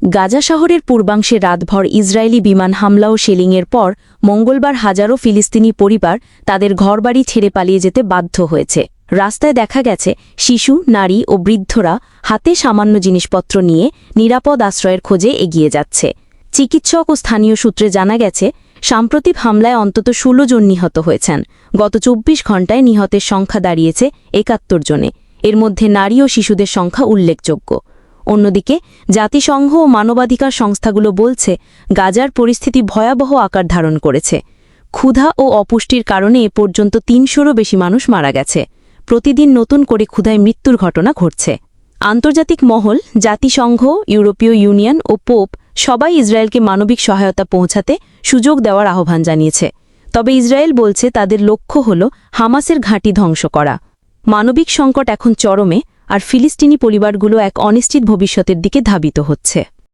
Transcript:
গাজা শহরের পূর্বাংশে রাতভর ইসরায়েলি বিমান হামলা ও শেলিংয়ের পর মঙ্গলবার হাজারো ফিলিস্তিনি পরিবার তাদের ঘরবাড়ি ছেড়ে পালিয়ে যেতে বাধ্য হয়েছে। রাস্তায় দেখা গেছে শিশু, নারী ও বৃদ্ধরা হাতে সামান্য জিনিসপত্র নিয়ে নিরাপদ আশ্রয়ের খোঁজে এগিয়ে যাচ্ছে। চিকিৎসক ও স্থানীয় সূত্রে জানা গেছে, সাম্প্রতিক হামলায় অন্তত ১৬ জন নিহত হয়েছেন। গত ২৪ ঘণ্টায় নিহতের সংখ্যা দাঁড়িয়েছে ৭১ জনে। এর মধ্যে নারী ও শিশুদের সংখ্যা উল্লেখযোগ্য। অন্যদিকে জাতিসংঘ ও মানবাধিকার সংস্থাগুলো বলছে, গাজার পরিস্থিতি ভয়াবহ আকার ধারণ করেছে। ক্ষুধা ও অপুষ্টির কারণে এ পর্যন্ত ৩০০রও বেশি মানুষ মারা গেছে। প্রতিদিন নতুন করে ক্ষুধায় মৃত্যুর ঘটনা ঘটছে। আন্তর্জাতিক মহল, জাতিসংঘ, ইউরোপীয় ইউনিয়ন ও পোপ সবাই ইসরায়েলকে মানবিক সহায়তা পৌঁছাতে সুযোগ দেওয়ার আহ্বান জানিয়েছে। তবে ইসরায়েল বলছে তাদের লক্ষ্য হল হামাসের ঘাঁটি ধ্বংস করা। মানবিক সংকট এখন চরমে, আর ফিলিস্তিনি পরিবারগুলো এক অনিশ্চিত ভবিষ্যতের দিকে ধাবিত হচ্ছে।